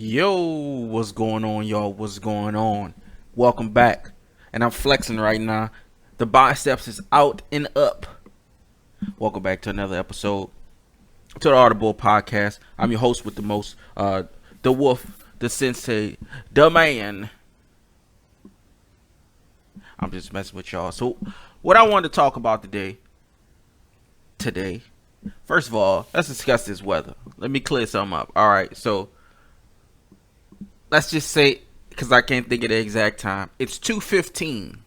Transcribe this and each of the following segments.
Yo, what's going on, y'all? What's going on? Welcome back. And I'm flexing right now. The biceps is out and up. Welcome back to another episode to the Audible Podcast. I'm your host with the most, the wolf, the sensei, the man. I'm just messing with y'all. So, what I wanted to talk about today, first of all, let's discuss this weather. Let me clear something up. All right, so let's just say, because I can't think of the exact time, it's 2:15.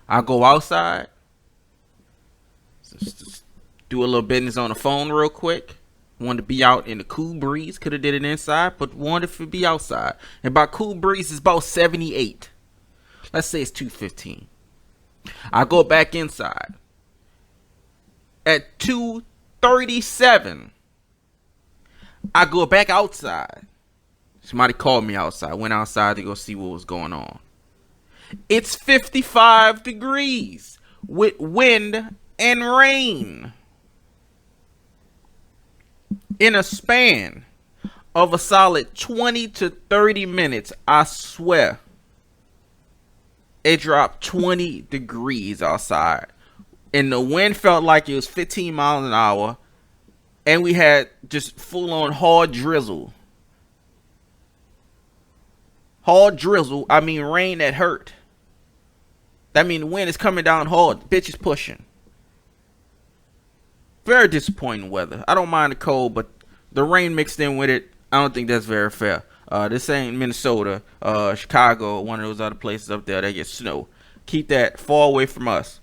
I go outside, just do a little business on the phone real quick. Wanted to be out in the cool breeze. Could have did it inside, but wanted to be outside. And by cool breeze, it's about 78. Let's say it's 2:15. I go back inside. At 2:37, I go back outside. Somebody called me outside. Went outside to go see what was going on. It's 55 degrees with wind and rain. In a span of a solid 20 to 30 minutes, I swear, it dropped 20 degrees outside. And the wind felt like it was 15 miles an hour. And we had just full-on hard drizzle. Hard drizzle, I mean rain that hurt. That means the wind is coming down hard. The bitch is pushing. Very disappointing weather. I don't mind the cold, but the rain mixed in with it, I don't think that's very fair. This ain't Minnesota, Chicago, one of those other places up there that get snow. Keep that far away from us.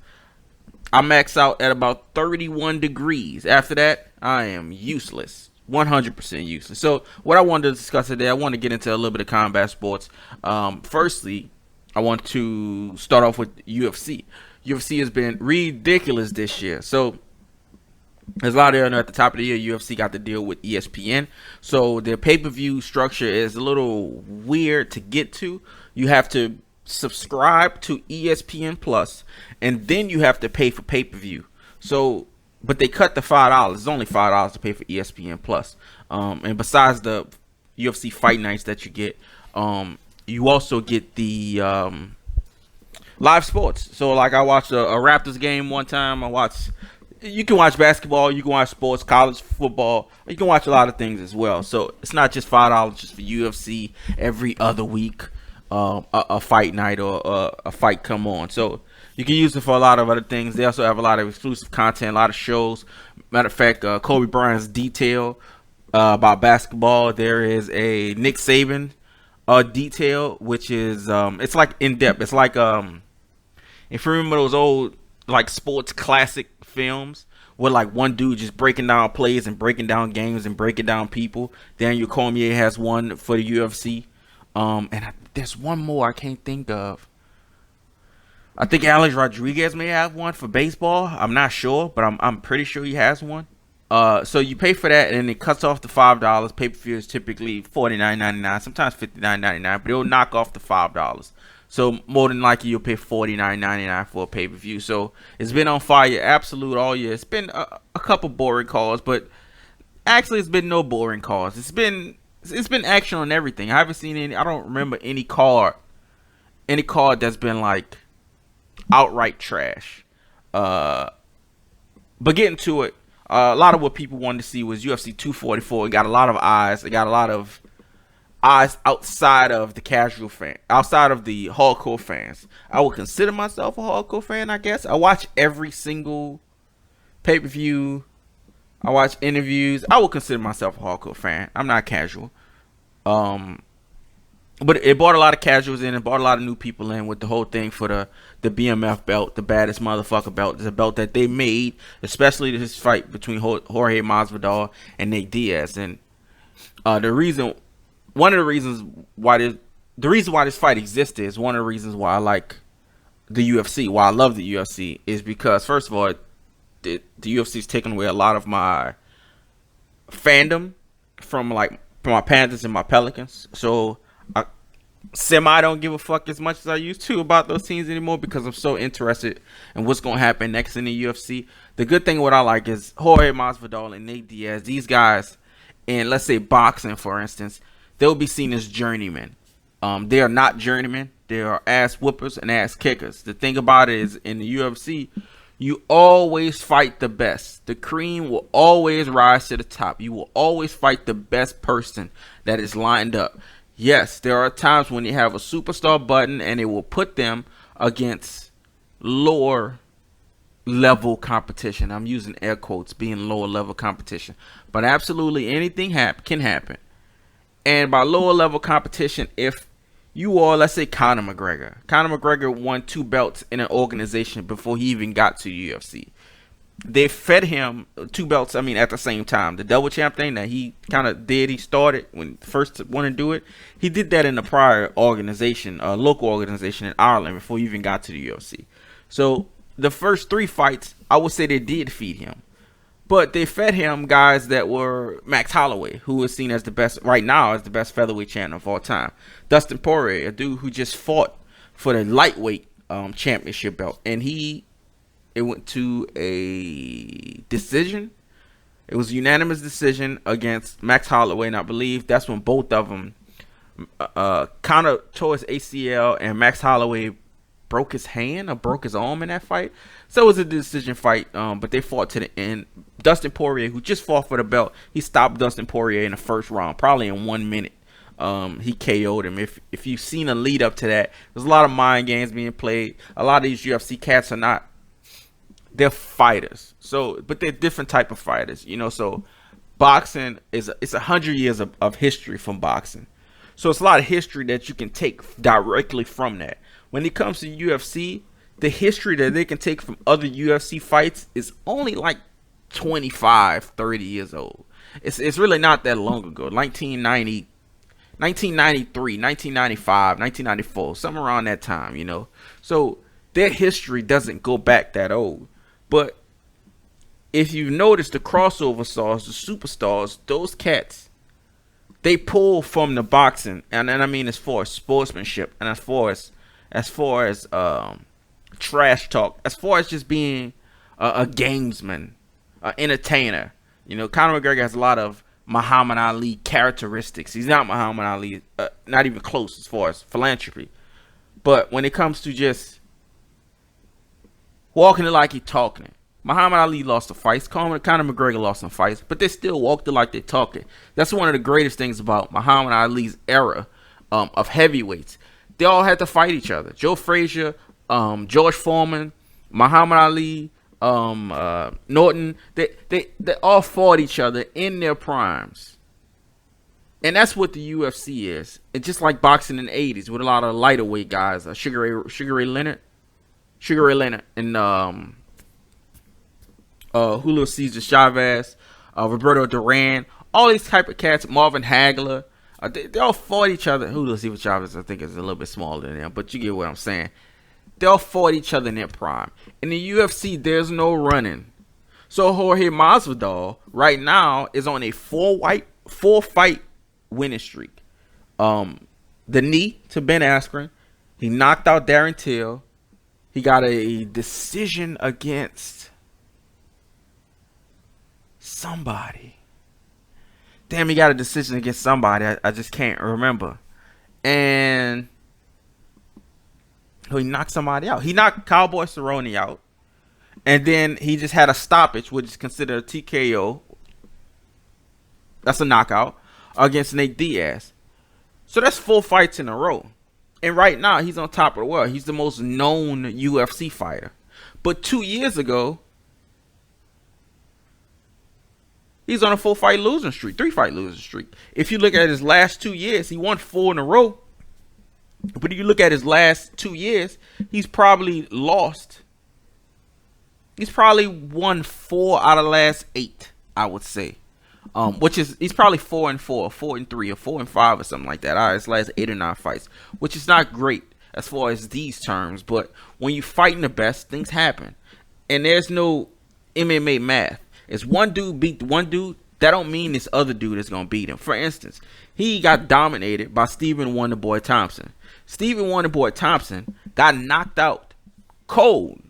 I max out at about 31 degrees. After that, I am useless. 100% useless. So what I wanted to discuss today, I want to get into a little bit of combat sports. Firstly, I want to start off with UFC. UFC has been ridiculous this year. So there's a lot of at the top of the year, UFC got to deal with ESPN. So their pay-per-view structure is a little weird to get to. You have to subscribe to ESPN Plus, and then you have to pay for pay-per-view. So but they cut the $5. It's only $5 to pay for ESPN Plus. And besides the UFC fight nights that you get, you also get the live sports. So like I watched a Raptors game one time. You can watch basketball, you can watch sports, college football. You can watch a lot of things as well. So it's not just $5 just for UFC every other week. A fight night or a fight come on. So you can use it for a lot of other things. They also have a lot of exclusive content, a lot of shows. Matter of fact, Kobe Bryant's detail about basketball. There is a Nick Saban detail, which is it's like in depth. It's like if you remember those old like sports classic films where like one dude just breaking down plays and breaking down games and breaking down people. Daniel Cormier has one for the UFC. There's one more I can't think of. I think Alex Rodriguez may have one for baseball. I'm not sure, but I'm pretty sure he has one. So you pay for that, and it cuts off the $5. Pay-per-view is typically $49.99, sometimes $59.99, but it'll knock off the $5. So more than likely you'll pay $49.99 for a pay-per-view. So it's been on fire, absolute all year. It's been a couple boring calls, but actually it's been no boring calls. It's been action on everything. I haven't seen any. I don't remember any card that's been like outright trash. But getting to it, a lot of what people wanted to see was UFC 244. It got a lot of eyes. It got a lot of eyes outside of the casual fan, outside of the hardcore fans. I would consider myself a hardcore fan, I guess. I watch every single pay-per-view. I watch interviews. I would consider myself a hardcore fan. I'm not casual. But it brought a lot of casuals in. It brought a lot of new people in with the whole thing for the BMF belt, the baddest motherfucker belt. It's a belt that they made, especially this fight between Jorge Masvidal and Nate Diaz. And one of the reasons why this fight existed is one of the reasons why I like the UFC, why I love the UFC, is because first of all, the UFC's taken away a lot of my fandom from my Panthers and my Pelicans. So I don't give a fuck as much as I used to about those teams anymore because I'm so interested in what's going to happen next in the UFC. The good thing what I like is Jorge Masvidal and Nate Diaz. These guys, in let's say boxing for instance, they'll be seen as journeymen. They are not journeymen. They are ass whoopers and ass kickers. The thing about it is, in the UFC, you always fight the best. The cream will always rise to the top. You will always fight the best person that is lined up. Yes, there are times when you have a superstar button and it will put them against lower level competition. I'm using air quotes, being lower level competition. But absolutely anything can happen. And by lower level competition, if you are, let's say, Conor McGregor. Conor McGregor won 2 belts in an organization before he even got to the UFC. They fed him 2 belts, at the same time. The double champ thing that he kind of did, he started when first wanted to do it. He did that in a prior organization, a local organization in Ireland before he even got to the UFC. So the first 3 fights, I would say they did feed him. But they fed him guys that were Max Holloway, who is seen as the best right now, as the best featherweight champion of all time. Dustin Poirier, a dude who just fought for the lightweight championship belt, and it went to a decision. It was a unanimous decision against Max Holloway, and I believe that's when both of them, Conor tore his ACL, and Max Holloway broke his hand or broke his arm in that fight. So it was a decision fight, but they fought to the end. Dustin Poirier, who just fought for the belt, he stopped Dustin Poirier in the first round, probably in 1 minute. He KO'd him. If you've seen a lead up to that, there's a lot of mind games being played. A lot of these UFC cats are not. They're fighters. But they're different type of fighters. So boxing it's 100 years of history from boxing. So it's a lot of history that you can take directly from that. When it comes to UFC, the history that they can take from other UFC fights is only like 25, 30 years old. It's really not that long ago. 1990, 1993, 1995, 1994, somewhere around that time, So their history doesn't go back that old. But if you notice the crossover stars, the superstars, those cats, they pull from the boxing. And I mean as far as sportsmanship and as far as trash talk, as far as just being a gamesman, an entertainer. Conor McGregor has a lot of Muhammad Ali characteristics. He's not Muhammad Ali, not even close as far as philanthropy. But when it comes to just walking it like he's talking it, Muhammad Ali lost the fights. Conor McGregor lost some fights, but they still walked it like they talking. That's one of the greatest things about Muhammad Ali's era of heavyweights. They all had to fight each other. Joe Frazier, George Foreman, Muhammad Ali, Norton, they all fought each other in their primes. And that's what the UFC is. It's just like boxing in the 80s with a lot of lighter weight guys. Sugar Ray Leonard, and Julio Cesar Chavez, Roberto Duran, all these type of cats, Marvin Hagler. They all fought each other. Julio Cesar Chavez, I think, is a little bit smaller than them, but you get what I'm saying. They all fought each other in their prime. In the UFC, there's no running. So Jorge Masvidal right now is on a 4-fight winning streak. The knee to Ben Askren. He knocked out Darren Till. He got a decision against somebody. Damn, he got a decision against somebody. I just can't remember. And he knocked somebody out. He knocked Cowboy Cerrone out. And then he just had a stoppage, which is considered a TKO. That's a knockout against Nate Diaz. So that's 4 fights in a row. And right now, he's on top of the world. He's the most known UFC fighter. But 2 years ago, he's on a 4-fight losing streak, 3-fight losing streak. If you look at his last 2 years, he won 4 in a row. But if you look at his last 2 years, he's probably lost. He's probably won 4 out of the last 8, I would say. Which is, he's probably 4-4, 4-3, or 4-5 or something like that. All right, his last 8 or 9 fights, which is not great as far as these terms. But when you fighting the best, things happen. And there's no MMA math. It's one dude beat one dude, that don't mean this other dude is going to beat him. For instance, he got dominated by Stephen Wonderboy Thompson. Stephen Wonderboy Thompson got knocked out cold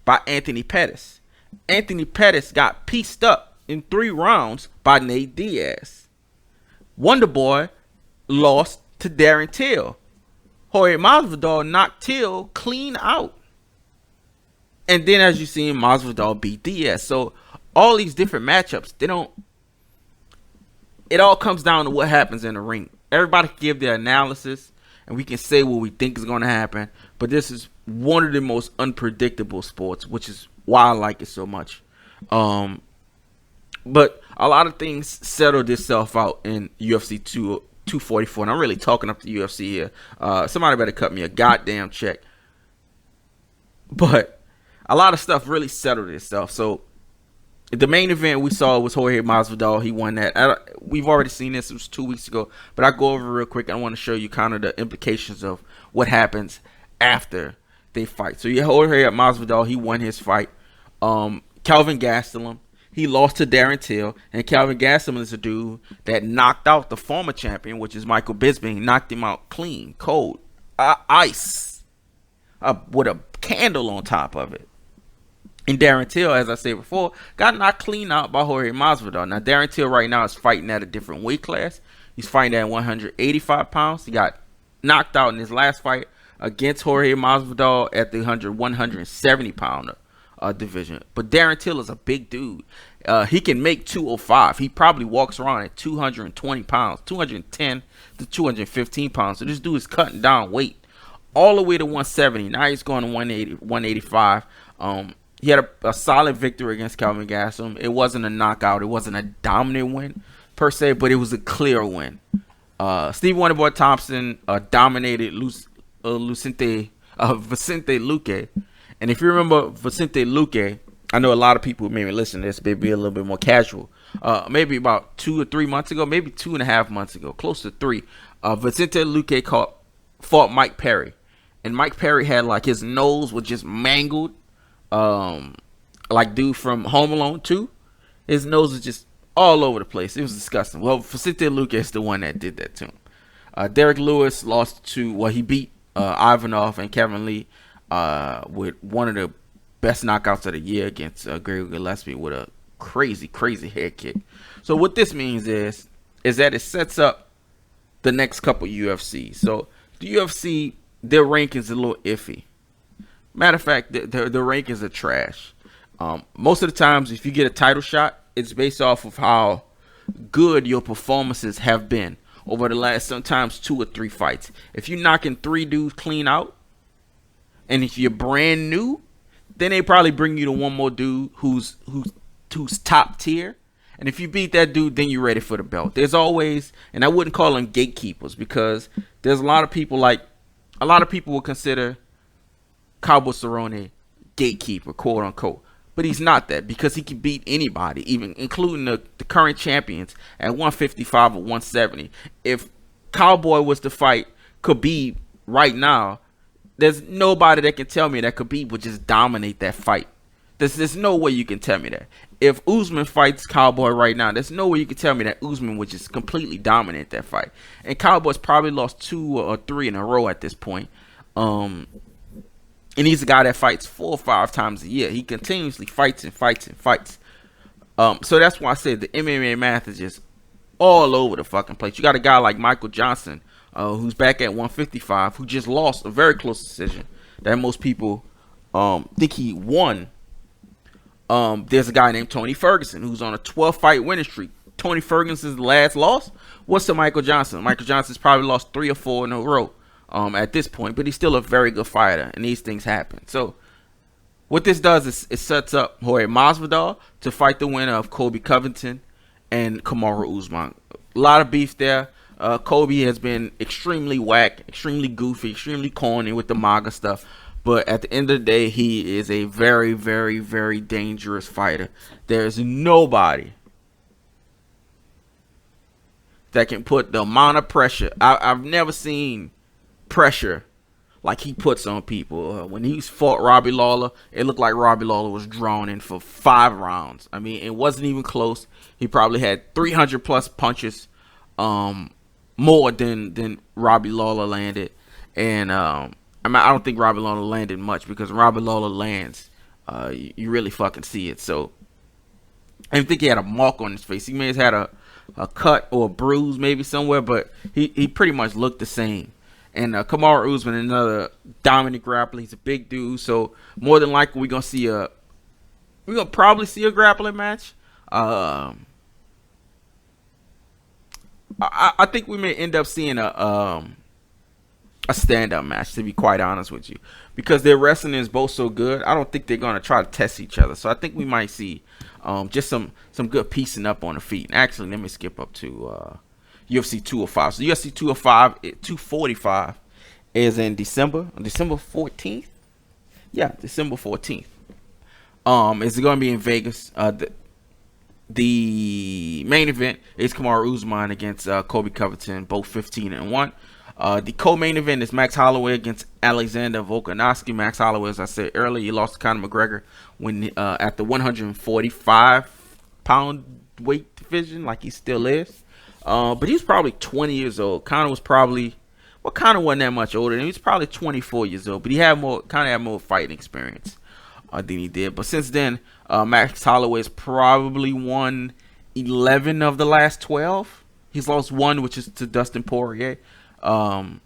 by Anthony Pettis. Anthony Pettis got pieced up in 3 rounds by Nate Diaz. Wonderboy lost to Darren Till. Jorge Masvidal knocked Till clean out. And then, as you see, Masvidal beat Diaz. So all these different matchups, they don't. It all comes down to what happens in the ring. Everybody can give their analysis, and we can say what we think is going to happen. But this is one of the most unpredictable sports, which is why I like it so much. But a lot of things settled itself out in UFC 244, and I'm really talking up the UFC here. Somebody better cut me a goddamn check. But a lot of stuff really settled itself. So the main event we saw was Jorge Masvidal. He won that. We've already seen this. It was 2 weeks ago. But I'll go over real quick. I want to show you kind of the implications of what happens after they fight. So yeah, Jorge Masvidal, he won his fight. Calvin Gastelum, he lost to Darren Till. And Calvin Gastelum is a dude that knocked out the former champion, which is Michael Bisping. He knocked him out clean, cold, ice, with a candle on top of it. And Darren Till, as I said before, got knocked clean out by Jorge Masvidal. Now, Darren Till right now is fighting at a different weight class. He's fighting at 185 pounds. He got knocked out in his last fight against Jorge Masvidal at the 170 pounder division. But Darren Till is a big dude. He can make 205. He probably walks around at 220 pounds, 210 to 215 pounds. So this dude is cutting down weight all the way to 170. Now he's going to 180, 185. He had a solid victory against Calvin Gastelum. It wasn't a knockout. It wasn't a dominant win per se, but it was a clear win. Steve Wonderboy Thompson dominated Vicente Luque. And if you remember Vicente Luque, I know a lot of people maybe listen to this, maybe a little bit more casual. Maybe about 2 or 3 months ago, maybe 2.5 months ago, close to 3. Vicente Luque fought Mike Perry. And Mike Perry had like his nose was just mangled. Like dude from Home Alone 2, his nose was just all over the place. It was disgusting. Well, Vicente Luque is the one that did that to him. Derek Lewis lost to, he beat Ivanov and Kevin Lee with one of the best knockouts of the year against Gregor Gillespie with a crazy, crazy head kick. So what this means is that it sets up the next couple UFC. So the UFC, their ranking is a little iffy. Matter of fact, the rankings are trash. Most of the times, if you get a title shot, it's based off of how good your performances have been over the last sometimes 2 or 3 fights. If you're knocking 3 dudes clean out, and if you're brand new, then they probably bring you to one more dude who's top tier. And if you beat that dude, then you're ready for the belt. There's always, and I wouldn't call them gatekeepers, because there's a lot of people will consider Cowboy Cerrone gatekeeper, quote unquote, but he's not that, because he can beat anybody, even including the current champions at 155 or 170. If Cowboy was to fight Khabib right now, there's nobody that can tell me that Khabib would just dominate that fight. There's no way you can tell me that. If Usman fights Cowboy right now, there's no way you can tell me that Usman would just completely dominate that fight. And Cowboy's probably lost 2 or 3 in a row at this point. And he's a guy that fights 4 or 5 times a year. He continuously fights and fights and fights. So that's why I said the MMA math is just all over the fucking place. You got a guy like Michael Johnson, who's back at 155, who just lost a very close decision that most people think he won. There's a guy named Tony Ferguson who's on a 12-fight winning streak. Tony Ferguson's last loss was to Michael Johnson. Michael Johnson's probably lost 3 or 4 in a row. At this point, but he's still a very good fighter, and these things happen. So what this does is it sets up Jorge Masvidal to fight the winner of Colby Covington and Kamaru Usman. A lot of beef there. Colby has been extremely whack, extremely goofy, extremely corny with the MAGA stuff, but at the end of the day, he is a very, very, very dangerous fighter. There's nobody that can put the amount of pressure. I've never seen pressure like he puts on people. When he fought Robbie Lawler, it looked like Robbie Lawler was drawn in for 5 rounds. I mean, it wasn't even close. He probably had 300 plus punches, more than Robbie Lawler landed. And I don't think Robbie Lawler landed much, because when Robbie Lawler lands, you really fucking see it. So I didn't think he had a mark on his face. He may have had a cut or a bruise maybe somewhere, but he pretty much looked the same. And Kamaru Usman, another dominant grappler. He's a big dude, so more than likely we're gonna probably see a grappling match. I think we may end up seeing a stand-up match, to be quite honest with you, because their wrestling is both so good. I don't think they're gonna try to test each other, so I think we might see just some good piecing up on the feet. And actually, let me skip up to UFC 205. So UFC 245 is in December 14th. Yeah, December 14th. It's going to be in Vegas. The main event is Kamaru Usman against Colby Covington, both 15-1. The co-main event is Max Holloway against Alexander Volkanovski. Max Holloway, as I said earlier, he lost to Conor McGregor when at the 145-pound weight division, like he still is. But he was probably 20 years old. Conor was probably, well, Conor wasn't that much older. He was probably 24 years old, but he had more fighting experience than he did. But since then, Max Holloway's probably won 11 of the last 12. He's lost one, which is to Dustin Poirier. And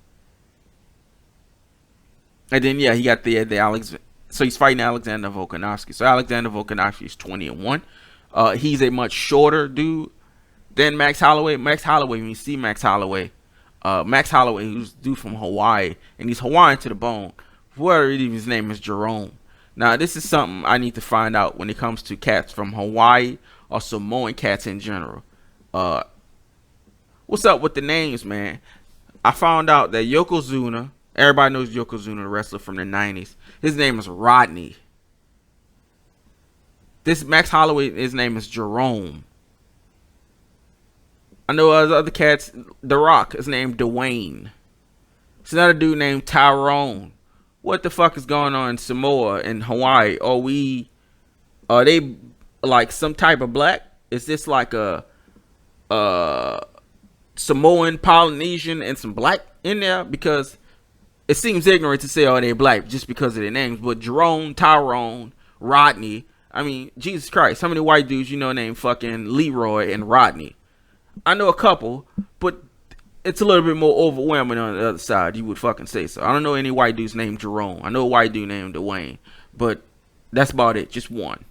then he got the Alex. So he's fighting Alexander Volkanovski. So Alexander Volkanovski is 20-1. He's a much shorter dude than Max Holloway. Max Holloway, when you see Max Holloway, who's dude from Hawaii, and he's Hawaiian to the bone. Whatever his name is, Jerome. Now, this is something I need to find out when it comes to cats from Hawaii or Samoan cats in general. What's up with the names, man? I found out that Yokozuna, everybody knows Yokozuna, the wrestler from the 90s. His name is Rodney. This Max Holloway, his name is Jerome. I know other cats, The Rock is named Dwayne. There's another dude named Tyrone. What the fuck is going on in Samoa and Hawaii? Are they like some type of black? Is this like a Samoan, Polynesian, and some black in there? Because it seems ignorant to say, oh, they're black just because of their names. But Jerome, Tyrone, Rodney. I mean, Jesus Christ. How many white dudes you know named fucking Leroy and Rodney? I know a couple, but it's a little bit more overwhelming on the other side. You would fucking say so. I don't know any white dudes named Jerome. I know a white dude named Dwayne, but that's about it. Just one.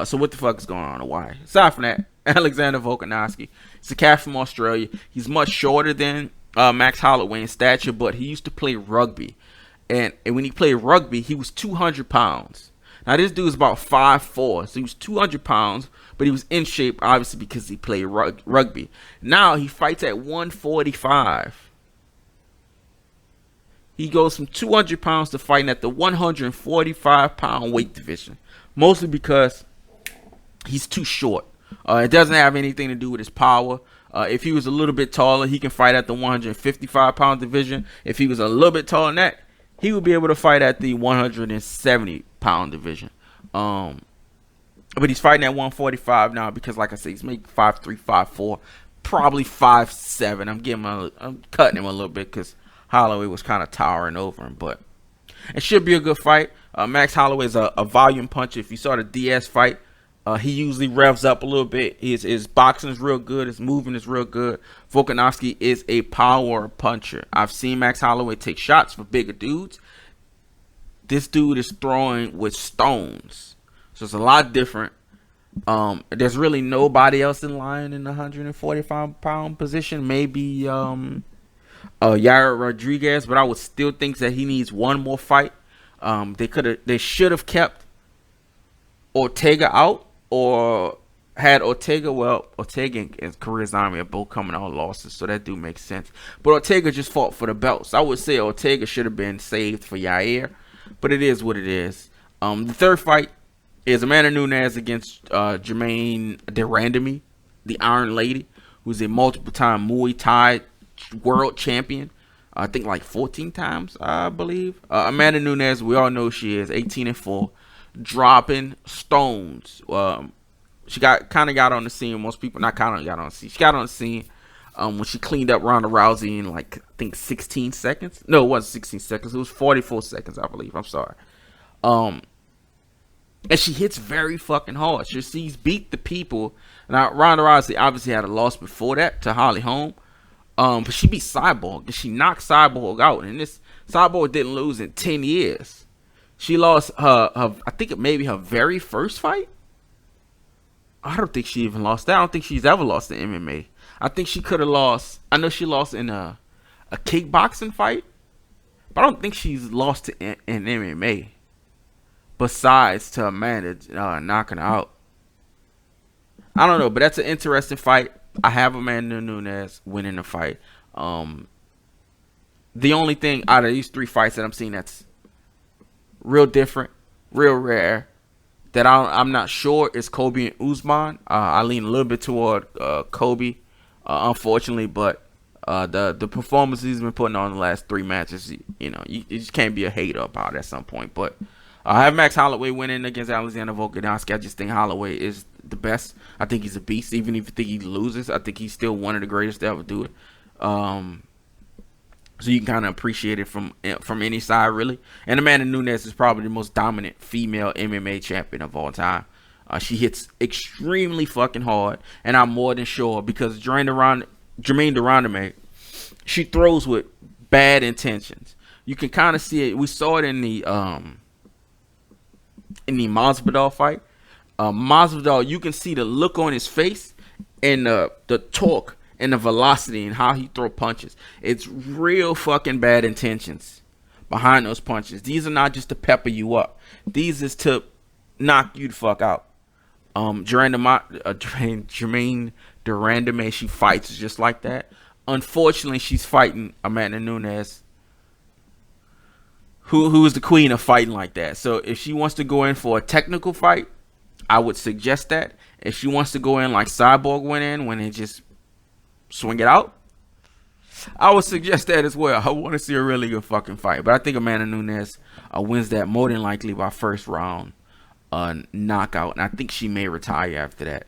So what the fuck is going on in Hawaii? Aside from that, Alexander Volkanovski. He's a cat from Australia. He's much shorter than Max Holloway in stature, but he used to play rugby. And when he played rugby, he was 200 pounds. Now, this dude's about 5'4", so he was 200 pounds, but he was in shape, obviously, because he played rugby. Now, he fights at 145. He goes from 200 pounds to fighting at the 145-pound weight division, mostly because he's too short. It doesn't have anything to do with his power. If he was a little bit taller, he can fight at the 155-pound division. If he was a little bit taller than that, he would be able to fight at the 170-pound division. But he's fighting at 145 now because, like I said, he's making 5'3", 5'4", probably 5'7". I'm cutting him a little bit because Holloway was kind of towering over him, but it should be a good fight. Max Holloway is a volume puncher. If you saw the Diaz fight, he usually revs up a little bit. His boxing is real good. His movement is real good. Volkanovski is a power puncher. I've seen Max Holloway take shots for bigger dudes. This dude is throwing with stones. So it's a lot different. There's really nobody else in line in the 145-pound position. Maybe Yair Rodriguez, but I would still think that he needs one more fight. They should have kept Ortega out, or had Ortega. Well, Ortega and Karizami are both coming out losses, so that do make sense. But Ortega just fought for the belts. I would say Ortega should have been saved for Yair, but it is what it is. The third fight is Amanda Nunes against Jermaine Durandamy, the Iron Lady, who's a multiple-time Muay Thai world champion. I think like 14 times, I believe. Amanda Nunes, we all know she is 18-4, dropping stones. She got on the scene. Most people not kind of got on the scene. She got on the scene when she cleaned up Ronda Rousey in like, I think 16 seconds. No, it wasn't 16 seconds. It was 44 seconds, I believe. I'm sorry. and she hits very fucking hard. She's beat the people. Now Ronda Rousey obviously had a loss before that to Holly Holm, but she beat Cyborg and she knocked Cyborg out. And this Cyborg didn't lose in 10 years. She lost her I think it maybe her very first fight. I don't think she even lost that. I don't think she's ever lost in MMA. I think she could have lost. I know she lost in a kickboxing fight, but I don't think she's lost in MMA. Besides to Amanda knocking her out. I don't know, but that's an interesting fight. I have Amanda Nunes winning the fight. The only thing out of these 3 fights that I'm seeing that's real different, real rare, that I'm not sure is Kobe and Usman. I lean a little bit toward Kobe, unfortunately, but the performance he's been putting on the last 3 matches, you just can't be a hater about it at some point. But I have Max Holloway winning against Alexander Volkanovski. I just think Holloway is the best. I think he's a beast. Even if you think he loses, I think he's still one of the greatest to ever do it. So you can kind of appreciate it from any side, really. And Amanda Nunes is probably the most dominant female MMA champion of all time. She hits extremely fucking hard, and I'm more than sure because Jermaine Durandame, she throws with bad intentions. You can kind of see it. We saw it in the Masvidal fight. Masvidal, you can see the look on his face and the torque and the velocity and how he throw punches. It's real fucking bad intentions behind those punches. These are not just to pepper you up. These is to knock you the fuck out. Jermaine Durandame, she fights just like that. Unfortunately, she's fighting Amanda Nunes, who is the queen of fighting like that. So if she wants to go in for a technical fight, I would suggest that. If she wants to go in like Cyborg went in when it just swing it out, I would suggest that as well. I want to see a really good fucking fight. But I think Amanda Nunes wins that more than likely by first round knockout. And I think she may retire after that.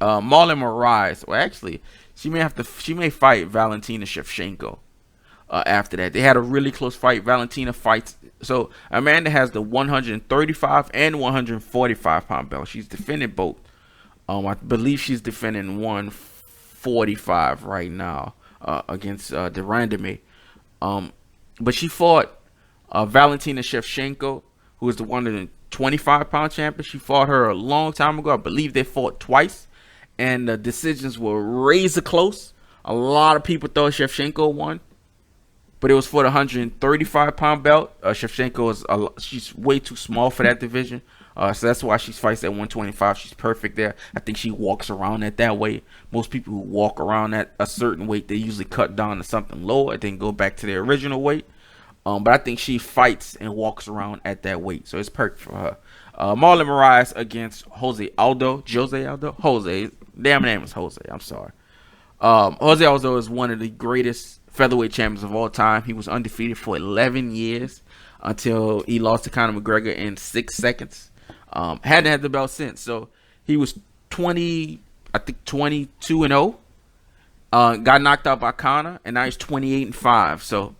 Marlon Moraes, well actually, she may fight Valentina Shevchenko after that. They had a really close fight. Valentina fights. So Amanda has the 135 and 145 pound belt. She's defending both. I believe she's defending 145 right now against Durandame. But she fought Valentina Shevchenko, who is the 125 pound champion. She fought her a long time ago. I believe they fought twice, and the decisions were razor close. A lot of people thought Shevchenko won, but it was for the 135 pound belt. Shevchenko she's way too small for that division. So that's why she fights at 125. She's perfect there. I think she walks around at that weight. Most people who walk around at a certain weight, they usually cut down to something lower and then go back to their original weight. But I think she fights and walks around at that weight. So it's perfect for her. Marlon Moraes against Jose Aldo. Damn name is Jose. I'm sorry. Jose Aldo is one of the greatest featherweight champions of all time. He was undefeated for 11 years until he lost to Conor McGregor in 6 seconds. Hadn't had the belt since. So he was 22-0. Got knocked out by Conor, and now he's 28-5. So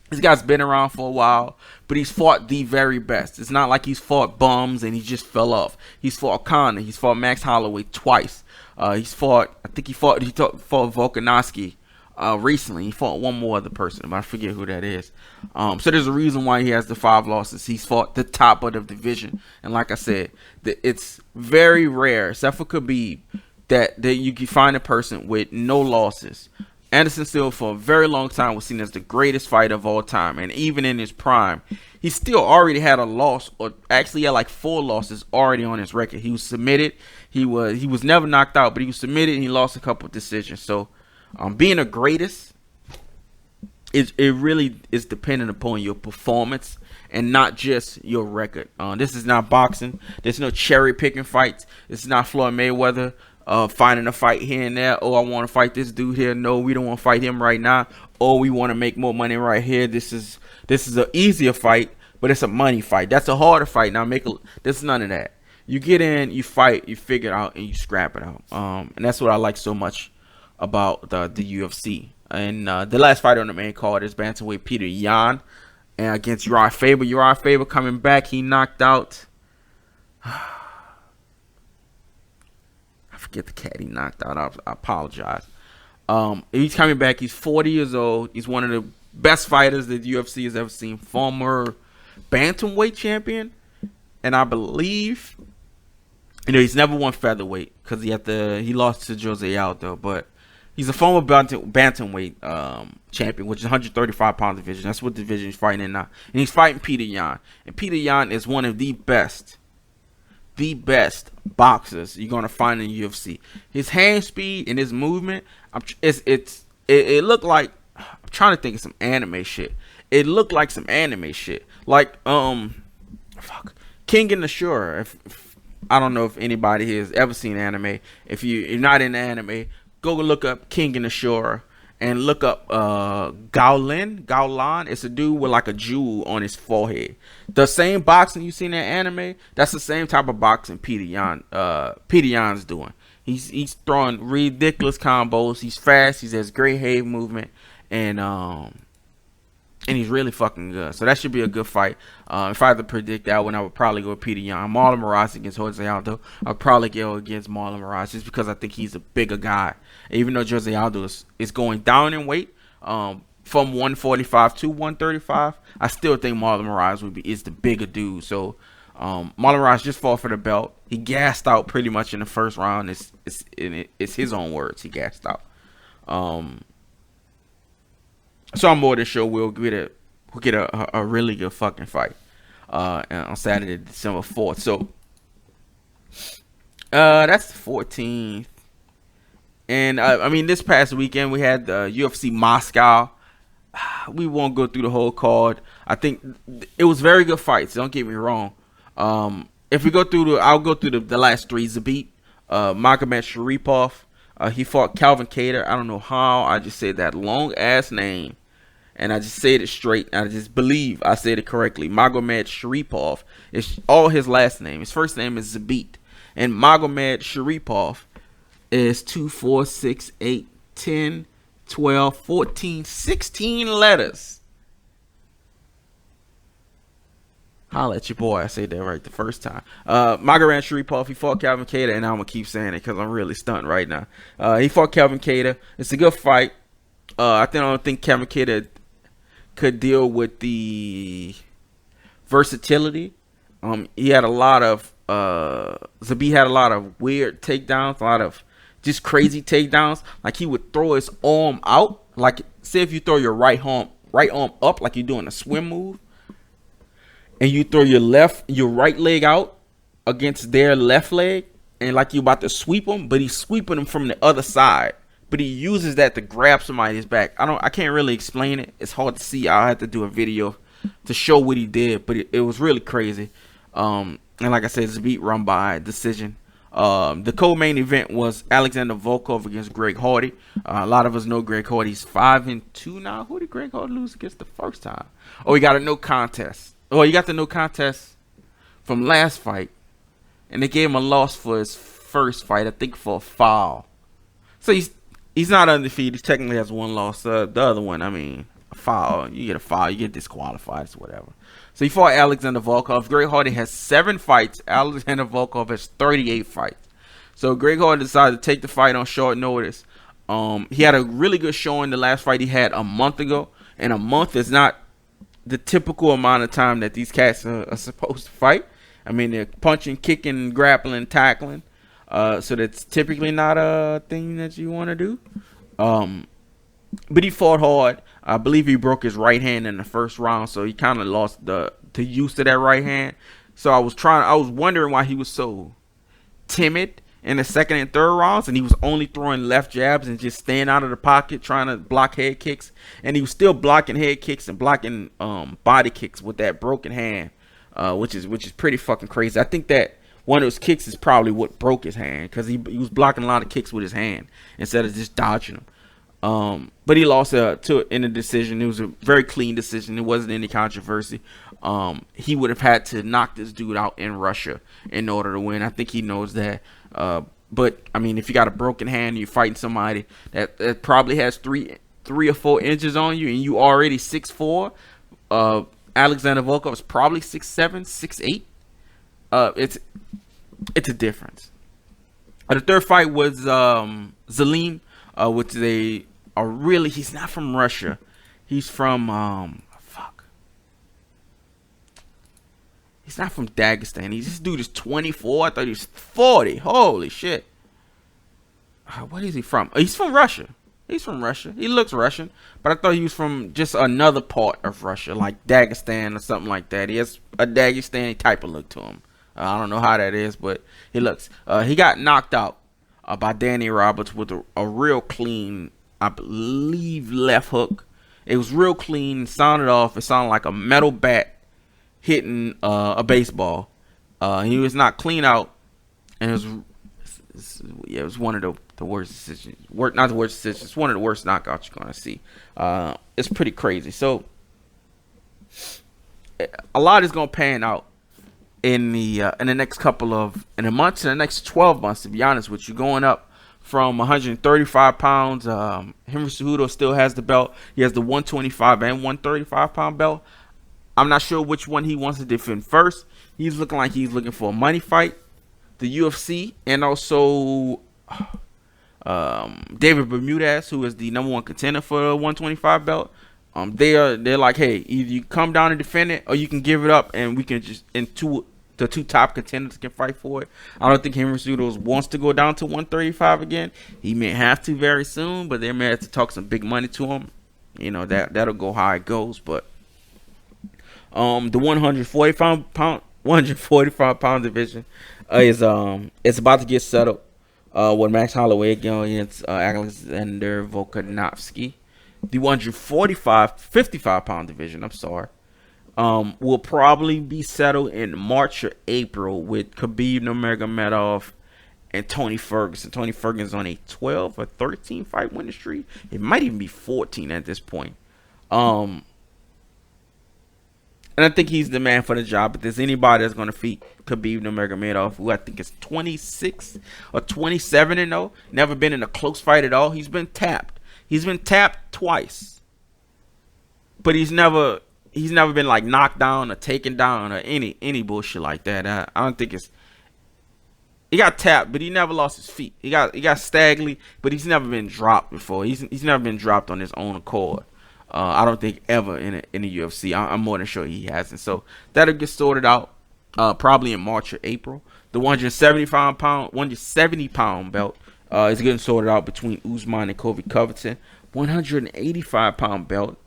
this guy's been around for a while, but he's fought the very best. It's not like he's fought bums and he just fell off. He's fought Conor. He's fought Max Holloway twice. He fought Volkanovski recently. He fought one more other person, but I forget who that is. So there's a reason why he has the 5 losses. He's fought the top of the division, and like I said, it's very rare, except for Khabib, that you can find a person with no losses. Anderson Silva for a very long time was seen as the greatest fighter of all time, and even in his prime, he still already had a loss, or actually had like 4 losses already on his record. He was submitted. He was never knocked out, but he was submitted and he lost a couple of decisions. So being a greatest, it really is dependent upon your performance and not just your record. This is not boxing. There's no cherry picking fights. This is not Floyd Mayweather finding a fight here and there. Oh, I want to fight this dude here. No, we don't want to fight him right now. Oh, we want to make more money right here. This is an easier fight, but it's a money fight. That's a harder fight. Now there's none of that. You get in, you fight, you figure it out, and you scrap it out. And that's what I like so much about the UFC. And the last fight on the main card is bantamweight Peter Yan against Uriah Faber. Uriah Faber coming back. He knocked out I forget the cat he knocked out. I apologize. He's coming back. He's 40 years old. He's one of the best fighters that the UFC has ever seen. Former bantamweight champion, and I believe, he's never won featherweight because he lost to Jose Aldo, but he's a former bantamweight champion, which is 135 pound division. That's what division he's fighting in now, and he's fighting Peter Yan. And Peter Yan is one of the best boxers you're gonna find in UFC. His hand speed and his movement, it looked like, I'm trying to think of some anime shit. It looked like some anime shit, like King and the Shore. If I don't know if anybody has ever seen anime. If you're not in anime, go look up King and the Shore and look up Gowlan. It's a dude with like a jewel on his forehead. The same boxing you see in that anime, that's the same type of boxing Peter Yan's doing. He's throwing ridiculous combos. He's fast. He has great head movement, and he's really fucking good. So that should be a good fight. If I had to predict that one, I would probably go with Peter Yan. Marlon Moraes against Jose Aldo. I'd probably go against Marlon Moraes just because I think he's a bigger guy. Even though Jose Aldo is going down in weight from 145 to 135, I still think Marlon Moraes is the bigger dude. So Marlon Moraes just fought for the belt. He gassed out pretty much in the first round. It's his own words. He gassed out. So I'm more than sure we'll get a really good fucking fight on Saturday, December 4th. So that's the 14th. And I mean, this past weekend we had the UFC Moscow. We won't go through the whole card. I think it was very good fights. Don't get me wrong. If we go through I'll go through the last three. Zabit, Magomed Sharipov. He fought Calvin Kattar. I don't know how I just said that long ass name, and I just said it straight. I just believe I said it correctly. Magomed Sharipov is all his last name. His first name is Zabit, and Magomed Sharipov is 2, 4, 6, 8, 10, 12, 14, 16 letters. Holla at your boy. I said that right the first time. Magomed Sharipov, he fought Calvin Kattar, and I'm going to keep saying it because I'm really stunned right now. He fought Calvin Kattar. It's a good fight. I don't think Calvin Kattar could deal with the versatility. He had a lot of Zabit had a lot of weird takedowns, a lot of just crazy takedowns. Like he would throw his arm out. Like say if you throw your right arm up like you're doing a swim move, and you throw your right leg out against their left leg, and like you about to sweep them, but he's sweeping them from the other side. But he uses that to grab somebody's back. I can't really explain it. It's hard to see. I'll have to do a video to show what he did, but it was really crazy. And like I said, Zabit run by decision. The co-main event was Alexander Volkov against Greg Hardy. A lot of us know Greg Hardy's 5-2 now. Who did Greg Hardy lose against the first time? Oh, he got a no contest. Oh, he got the no contest from last fight, and they gave him a loss for his first fight, I think for a foul. So he's not undefeated. He technically has one loss. The other one, I mean, a foul. You get a foul, you get disqualified, or whatever. So he fought Alexander Volkov. Greg Hardy has 7 fights. Alexander Volkov has 38 fights. So Greg Hardy decided to take the fight on short notice. He had a really good showing the last fight he had a month ago. And a month is not the typical amount of time that these cats are supposed to fight. I mean, they're punching, kicking, grappling, tackling. So that's typically not a thing that you want to do. But he fought hard. I believe he broke his right hand in the first round, so he kind of lost the use of that right hand. So I was wondering why he was so timid in the second and third rounds, and he was only throwing left jabs and just staying out of the pocket trying to block head kicks. And he was still blocking head kicks and blocking body kicks with that broken hand, which is pretty fucking crazy. I think that one of those kicks is probably what broke his hand, because he was blocking a lot of kicks with his hand instead of just dodging them. But he lost in a decision. It was a very clean decision. It wasn't any controversy. He would have had to knock this dude out in Russia in order to win. I think he knows that. But I mean, if you got a broken hand and you're fighting somebody that probably has three or 4 inches on you, and you already 6'4", Alexander Volkov is probably 6'7", 6'8". It's a difference. The third fight was Zalim, which they are really. He's not from Russia. He's from He's not from Dagestan. This dude is 24. I thought he was 40. Holy shit. What is he from? He's from Russia. He's from Russia. He looks Russian, but I thought he was from just another part of Russia, like Dagestan or something like that. He has a Dagestani type of look to him. I don't know how that is, but he looks. He got knocked out by Danny Roberts with a real clean, I believe, left hook. It was real clean. It sounded off. It sounded like a metal bat hitting a baseball. He was not clean out, and it was one of the worst decisions. Not the worst decisions. It's one of the worst knockouts you're gonna see. It's pretty crazy. So a lot is gonna pan out in the next in the next 12 months. To be honest with you, going up from 135 pounds. Henry Cejudo still has the belt. He has the 125 and 135 pound belt. I'm not sure which one he wants to defend first. He's looking like he's looking for a money fight, the UFC, and also David Bermudez, who is the #1 contender for the 125 belt. They're like, hey, either you come down and defend it, or you can give it up, and we can just the two top contenders can fight for it. I don't think Henry Cejudo wants to go down to 135 again. He may have to very soon, but they may have to talk some big money to him. You know, that'll go how it goes. But the 145 pound division is it's about to get settled with Max Holloway going against Alexander Volkanovski. The 55 pound division, I'm sorry, will probably be settled in March or April with Khabib Nurmagomedov and Tony Ferguson. Tony Ferguson's on a 12 or 13 fight winning streak. It might even be 14 at this point. And I think he's the man for the job. If there's anybody that's going to defeat Khabib Nurmagomedov, who I think is 26 or 27-0, never been in a close fight at all. He's been tapped. He's been tapped twice, but he's never been like knocked down or taken down or any bullshit like that. I don't think it's. He got tapped, but he never lost his feet. He got staggly, but he's never been dropped before. He's never been dropped on his own accord. I don't think ever in the UFC. I'm more than sure he hasn't. So that'll get sorted out probably in March or April. The 170 pound belt is getting sorted out between Usman and Kobe Covington. 185 pound belt.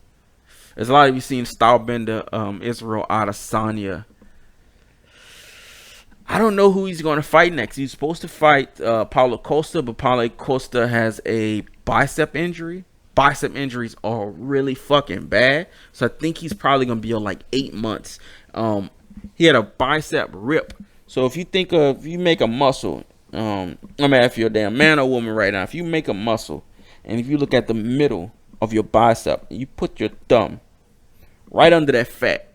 There's a lot of you seen Stylebender Israel Adesanya. I don't know who he's going to fight next. He's supposed to fight Paulo Costa, but Paulo Costa has a bicep injury. Bicep injuries are really fucking bad, so I think he's probably gonna be on like 8 months. He had a bicep rip. So if you make a muscle, I'm if you're a damn man or woman right now, if you make a muscle, and if you look at the middle of your bicep, and you put your thumb right under that fat.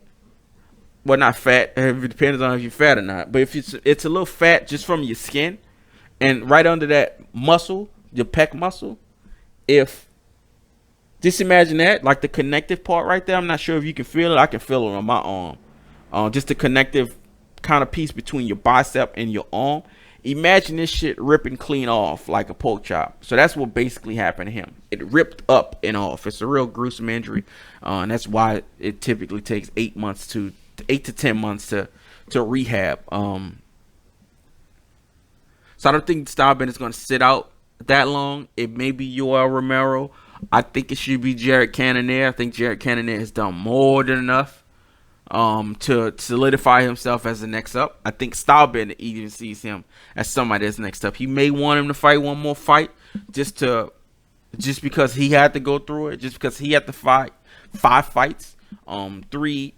Well, not fat. It depends on if you're fat or not. But if it's a little fat just from your skin, and right under that muscle, your pec muscle, just imagine that, like the connective part right there. I'm not sure if you can feel it. I can feel it on my arm. Just the connective kind of piece between your bicep and your arm. Imagine this shit ripping clean off like a pork chop. So that's what basically happened to him. It ripped up and off. It's a real gruesome injury. And that's why it typically takes 8 to 10 months to rehab. So I don't think Stylebender is going to sit out that long. It may be Yoel Romero. I think it should be Jared Cannonier. I think Jared Cannonier has done more than enough to solidify himself as the next up. I think Stylebender even sees him as somebody that's next up. He may want him to fight one more fight just because he had to go through it, just because he had to fight 5 fights. Three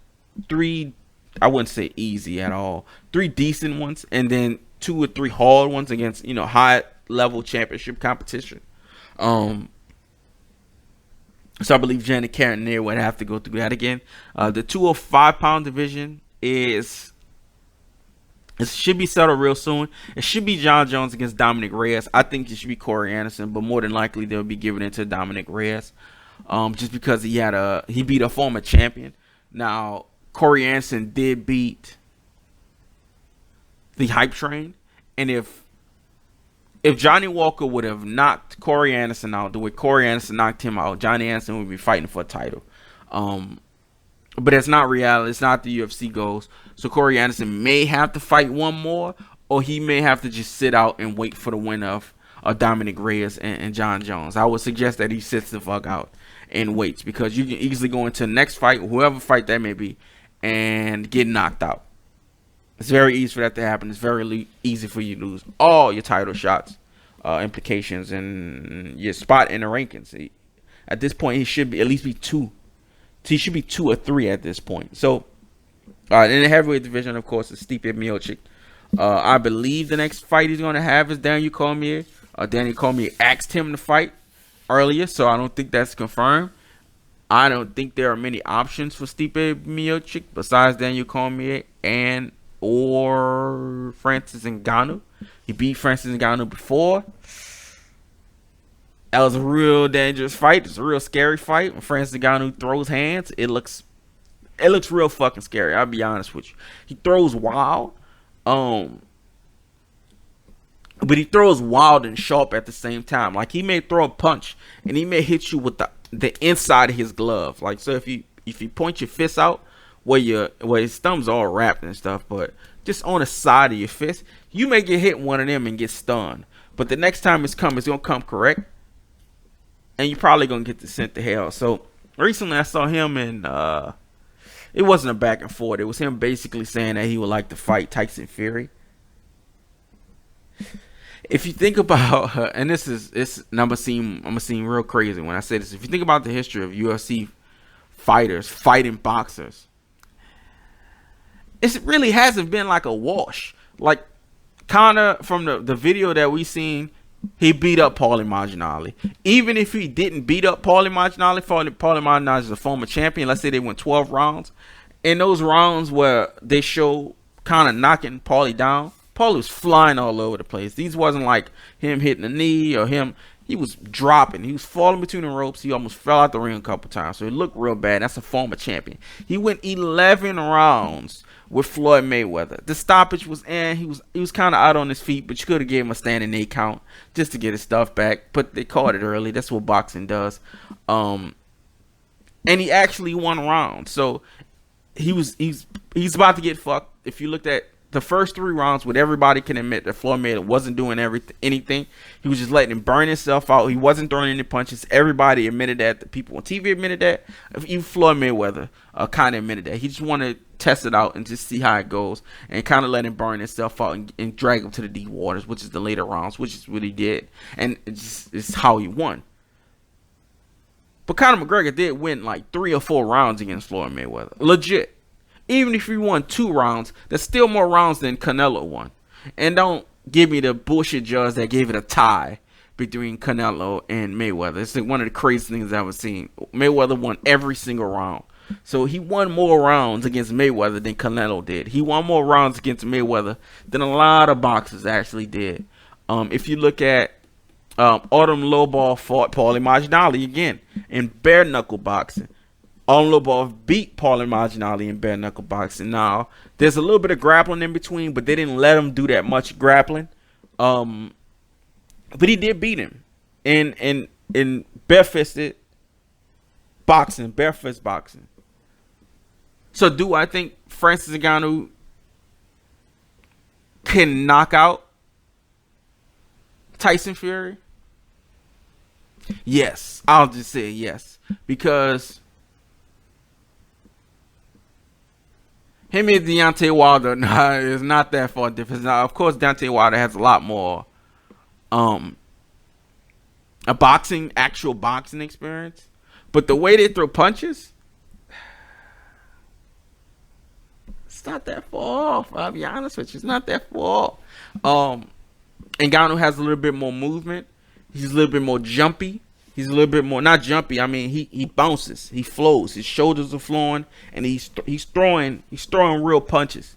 I wouldn't say easy at all. 3 decent ones, and then 2 or 3 hard ones against high level championship competition. So I believe Janet Cannonier would have to go through that again. The 205 pound division it should be settled real soon. It should be John Jones against Dominic Reyes. I think it should be Corey Anderson, but more than likely they'll be giving it to Dominic Reyes, just because he beat a former champion. Now Corey Anderson did beat the hype train. And if Johnny Walker would have knocked Corey Anderson out the way Corey Anderson knocked him out, Johnny Anderson would be fighting for a title. But it's not reality. It's not the UFC goals. So Corey Anderson may have to fight one more, or he may have to just sit out and wait for the win of Dominic Reyes and John Jones. I would suggest that he sits the fuck out and waits, because you can easily go into the next fight, whoever fight that may be, and get knocked out. It's very easy for that to happen. It's very easy for you to lose all your title shots, implications, and your spot in the rankings. At this point, he should be at least be 2. He should be 2 or 3 at this point. So, in the heavyweight division, of course, is Stipe Miocic. I believe the next fight he's going to have is Daniel Cormier. Daniel Cormier asked him to fight earlier, so I don't think that's confirmed. I don't think there are many options for Stipe Miocic besides Daniel Cormier and or Francis Ngannou. He beat Francis Ngannou before. That was a real dangerous fight. It's a real scary fight. When Francis Ngannou throws hands, it looks real fucking scary. I'll be honest with you. He throws wild, but he throws wild and sharp at the same time. Like, he may throw a punch and he may hit you with the inside of his glove. Like, so if you point your fist out where his thumb's all wrapped and stuff, but just on the side of your fist, you may get hit one of them and get stunned. But the next time it's gonna come correct, and you're probably gonna get sent to hell. So recently I saw him in it wasn't a back and forth. It was him basically saying that he would like to fight Tyson Fury. If you think about, and I'm gonna seem real crazy when I say this. If you think about the history of UFC fighters fighting boxers, it really hasn't been like a wash. Like, Conor, from the video that we seen, he beat up Paulie Malignaggi. Even if he didn't beat up Paulie Malignaggi, Paulie Malignaggi is a former champion. Let's say they went 12 rounds. In those rounds where they show Conor knocking Paulie down, Paulie was flying all over the place. These wasn't like him hitting a knee or him. He was dropping. He was falling between the ropes. He almost fell out the ring a couple times. So it looked real bad. That's a former champion. He went 11 rounds with Floyd Mayweather. The stoppage was he was kind of out on his feet, but you could have gave him a standing 8 count just to get his stuff back. But they called it early. That's what boxing does. And he actually won a round. So he's about to get fucked. If you looked at the first 3 rounds, what everybody can admit, that Floyd Mayweather wasn't doing anything. He was just letting him burn himself out. He wasn't throwing any punches. Everybody admitted that. The people on TV admitted that. Even Floyd Mayweather kind of admitted that. He just wanted to test it out and just see how it goes, and kind of let him burn himself out and drag him to the deep waters, which is the later rounds, which is what he did. And it's how he won. But Conor McGregor did win like 3 or 4 rounds against Floyd Mayweather. Legit. Even if he won 2 rounds, there's still more rounds than Canelo won. And don't give me the bullshit judge that gave it a tie between Canelo and Mayweather. It's like one of the craziest things I've ever seen. Mayweather won every single round. So he won more rounds against Mayweather than Canelo did. He won more rounds against Mayweather than a lot of boxers actually did. If you look at Autumn Lowball fought Paulie Malignaggi again in bare knuckle boxing. Autumn Lowball beat Paulie Malignaggi in bare knuckle boxing. Now, there's a little bit of grappling in between, but they didn't let him do that much grappling. But he did beat him in barefisted boxing, barefist boxing. So do I think Francis Ngannou can knock out Tyson Fury? Yes, I'll just say yes, because him and Deontay Wilder is not that far different. Now, of course, Deontay Wilder has a lot more actual boxing experience, but the way they throw punches, it's not that far off. I'll be honest with you, it's not that far off. Ngannou has a little bit more movement. He's a little bit more jumpy. He's a little bit more, not jumpy. I mean, he bounces, he flows. His shoulders are flowing, and he's throwing real punches.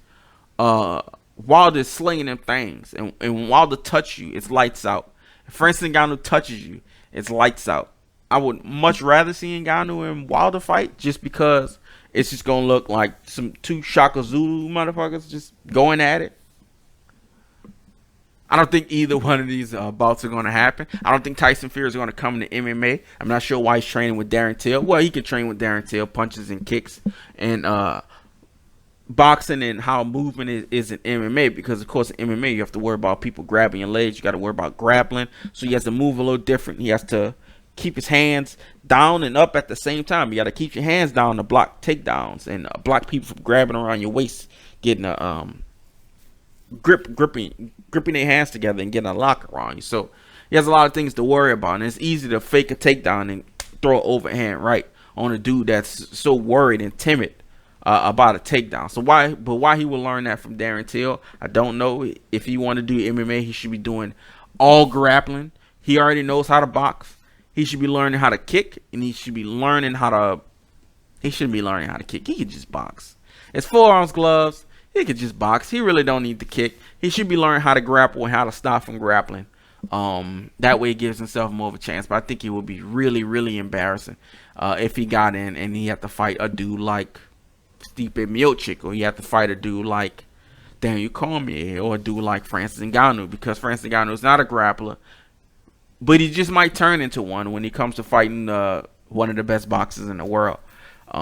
Wilder's slinging them things, and when Wilder touch you, it's lights out. If Francis Ngannou touches you, it's lights out. I would much rather see Ngannou and Wilder fight, just because it's just gonna look like some 2 Shaka Zulu motherfuckers just going at it. I don't think either one of these bouts are going to happen. I don't think Tyson Fury is going to come into MMA. I'm not sure why he's training with Darren Till. Well, he can train with Darren Till, punches and kicks, and boxing and how movement is in MMA, because of course in MMA you have to worry about people grabbing your legs. You got to worry about grappling, so he has to move a little different. He has to keep his hands down and up at the same time. You got to keep your hands down to block takedowns and block people from grabbing around your waist, getting a gripping their hands together and getting a lock around you. So he has a lot of things to worry about, and it's easy to fake a takedown and throw an overhand right on a dude that's so worried and timid about a takedown. So why he will learn that from Darren Till, I don't know. If he want to do MMA, he should be doing all grappling. He already knows how to box. He should be learning how to kick, and he should be learning how to. He shouldn't be learning how to kick. He can just box. It's forearms, gloves. He could just box. He really don't need to kick. He should be learning how to grapple and how to stop from grappling. That way, he gives himself more of a chance. But I think it would be really, really embarrassing if he got in and he had to fight a dude like Stipe Miocic, or you have to fight a dude like Daniel Cormier, or a dude like Francis Ngannou, because Francis Ngannou is not a grappler, but he just might turn into one when he comes to fighting one of the best boxers in the world.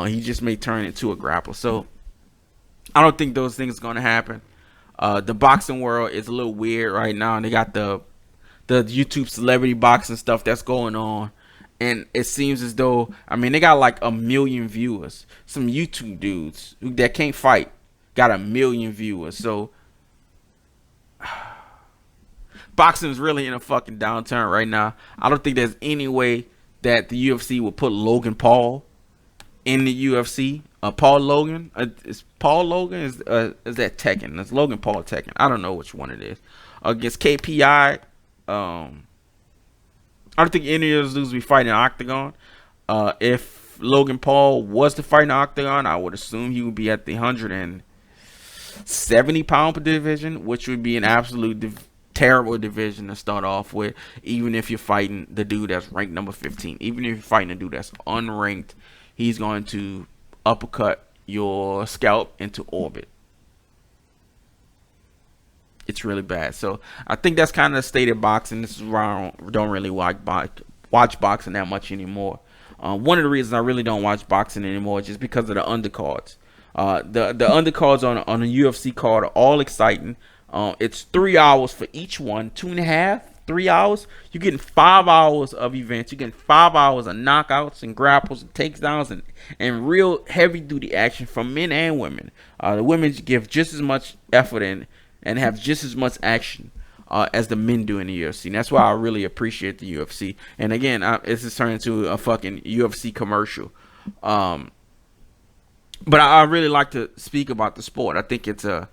He just may turn into a grappler. So I don't think those things are going to happen. The boxing world is a little weird right now, and they got the YouTube celebrity boxing stuff that's going on. And it seems as though, I mean, they got like 1 million viewers. Some YouTube dudes that can't fight got 1 million viewers. So boxing is really in a fucking downturn right now. I don't think there's any way that the UFC will put Logan Paul in the UFC. Paul Logan, is Paul Logan, is that Tekken? It's Logan Paul Tekken. I don't know which one it is. Against KPI. I don't think any of those dudes will be fighting in Octagon. If Logan Paul was to fight in Octagon, I would assume he would be at the 170-pound division, which would be an absolute terrible division to start off with, even if you're fighting the dude that's ranked number 15. Even if you're fighting a dude that's unranked, he's going to uppercut your scalp into orbit. It's really bad. So I think that's kind of the state of boxing. This is why I don't really watch boxing that much anymore. One of the reasons I really don't watch boxing anymore is just because of the undercards. The undercards on a UFC card are all exciting. It's 3 hours for each one, 2.5, 3 hours. You're getting 5 hours of events. You're getting 5 hours of knockouts and grapples and takedowns and real heavy duty action from men and women. The women give just as much effort and have just as much action as the men do in the UFC. And that's why I really appreciate the UFC. And again, this is turning into a fucking UFC commercial. But I really like to speak about the sport. I think it's a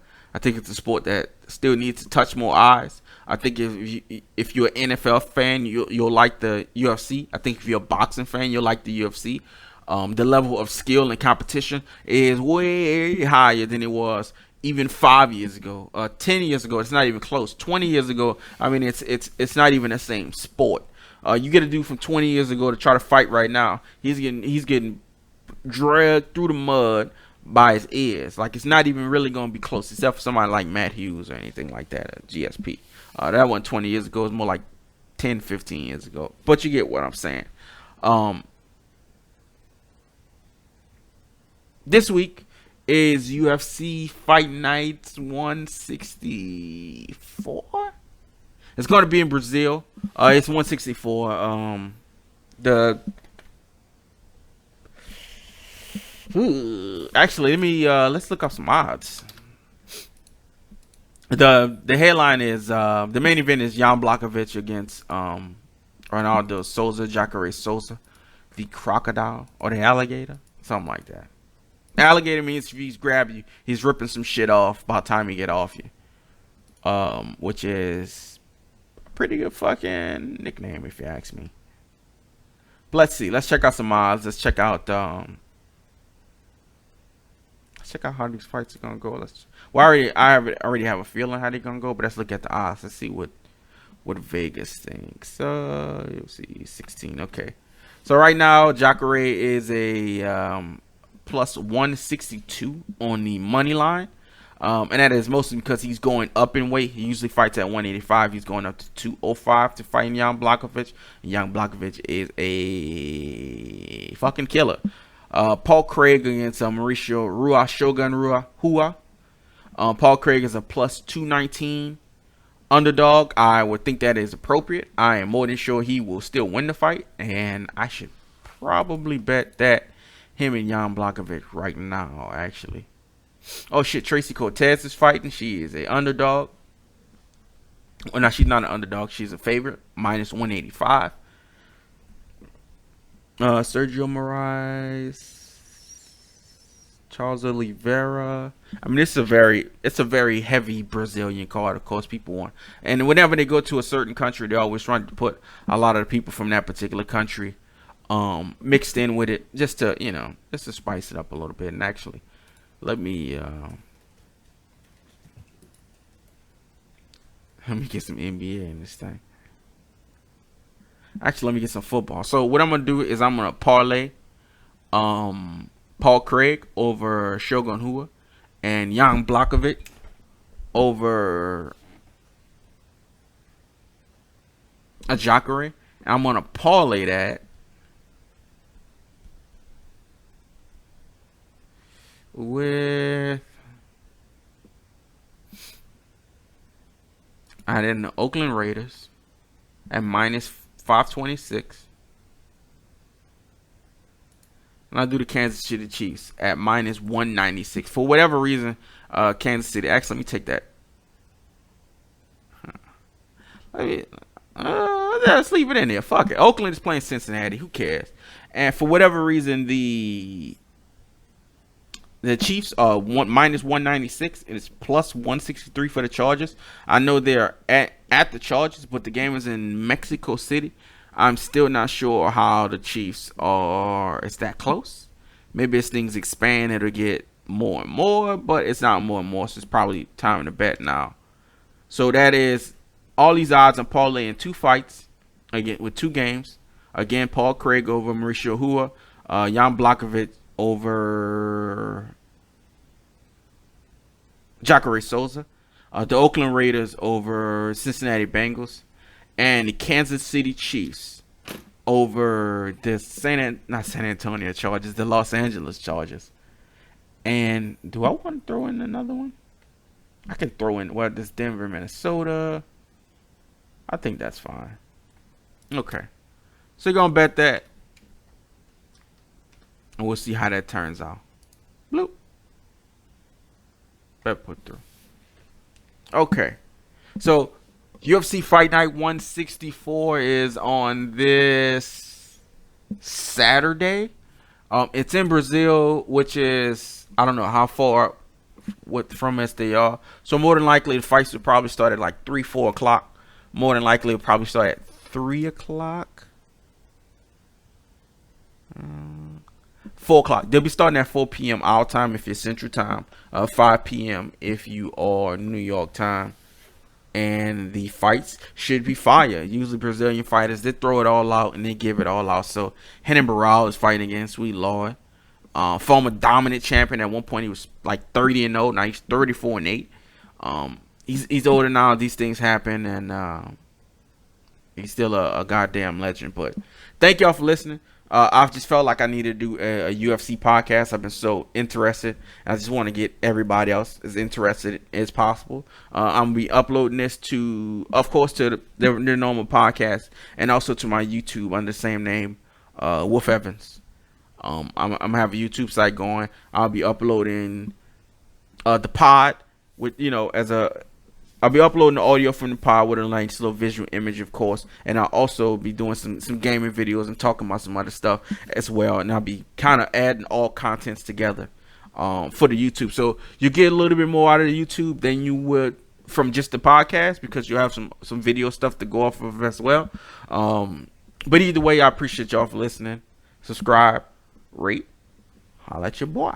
sport that still needs to touch more eyes. I think if you're an NFL fan, you'll like the UFC. I think if you're a boxing fan, you'll like the UFC. The level of skill and competition is way higher than it was even 5 years ago, 10 years ago. It's not even close. 20 years ago, I mean, it's not even the same sport. You get a dude from 20 years ago to try to fight right now. He's getting dragged through the mud by his ears. Like, it's not even really going to be close, except for somebody like Matt Hughes or anything like that, GSP. That one 20 years ago. It was more like 10, 15 years ago. But you get what I'm saying. This week is UFC Fight Night 164. It's going to be in Brazil. It's 164. Actually, let's look up some odds. The headline is the main event is Jan Blachowicz against Ronaldo Souza, Jacare Souza, the crocodile or the alligator, something like that. Alligator means if he's grabbing you, he's ripping some shit off by the time he get off you. Which is a pretty good fucking nickname if you ask me. But let's see. Let's check out some odds. Let's check out how these fights are gonna go. I already have a feeling how they're gonna go, but let's look at the odds. Let's see what Vegas thinks. You'll see 16. Okay. So right now, Jacare is a plus 162 on the money line. And that is mostly because he's going up in weight. He usually fights at 185. He's going up to 205 to fight Jan Blachowicz. Jan Blachowicz is a fucking killer. Paul Craig against Mauricio Rua, Shogun Rua. Paul Craig is a plus 219 underdog. I would think that is appropriate. I am more than sure he will still win the fight, and I should probably bet that him and Jan Blachowicz right now, actually. Oh shit, Tracy Cortez is fighting. She is a underdog. Well, no, she's not an underdog. She's a favorite, minus 185. Sergio Moraes, Charles Oliveira. I mean, it's a very heavy Brazilian card. Of course, people want, and whenever they go to a certain country, they're always trying to put a lot of the people from that particular country mixed in with it, just to spice it up a little bit. And actually, let me get some NBA in this thing. Actually, let me get some football. So what I'm gonna do is I'm gonna parlay Paul Craig over Shogun Rua and Jan Blachowicz over a Jacare. I'm gonna parlay that with the Oakland Raiders at minus 526. And I'll do the Kansas City Chiefs at minus 196. For whatever reason, Kansas City. Actually, let me take that. Let's leave it in there. Fuck it. Oakland is playing Cincinnati. Who cares? And for whatever reason, the Chiefs are minus 196, and it's plus 163 for the Chargers. I know they're at the Chargers, but the game is in Mexico City. I'm still not sure how the Chiefs are. It's that close. Maybe as things expand, it'll get more and more, but it's not more and more, so it's probably time to bet now. So that is all these odds on parlay in 2 fights, again with 2 games. Again, Paul Craig over Mauricio Rua, Jan Blachowicz over Jacare Souza, the Oakland Raiders over Cincinnati Bengals, and the Kansas City Chiefs over the not San Antonio Chargers, the Los Angeles Chargers. And do I want to throw in another one? I can throw in this Denver, Minnesota. I think that's fine. Okay, so you're gonna bet that, and we'll see how that turns out. Bloop. Bet put through. Okay, so UFC Fight Night 164 is on this Saturday. It's in Brazil, which is, I don't know how far from us they are. So more than likely the fights will probably start at like 3-4 o'clock. More than likely it'll probably start at 3 o'clock. 4 o'clock. They'll be starting at 4 p.m. our time if you're Central Time. 5 p.m. if you are New York time. And the fights should be fire. Usually Brazilian fighters, they throw it all out and they give it all out. So Renan Barral is fighting against Sweet Lord. Former dominant champion. At one point he was like 30-0. Now he's 34-8. He's older now. These things happen, and he's still a goddamn legend. But thank y'all for listening. I've just felt like I needed to do a UFC podcast. I've been so interested. I just want to get everybody else as interested as possible. I'm going to be uploading this to, of course, to the normal podcast, and also to my YouTube under the same name, Wolf Evans. I'm going to have a YouTube site going. I'll be uploading the pod with, I'll be uploading the audio from the pod with a nice little visual image, of course, and I'll also be doing some gaming videos and talking about some other stuff as well, and I'll be kind of adding all contents together for the YouTube. So you get a little bit more out of the YouTube than you would from just the podcast, because you have some video stuff to go off of as well. But either way, I appreciate y'all for listening. Subscribe, rate, holla at your boy.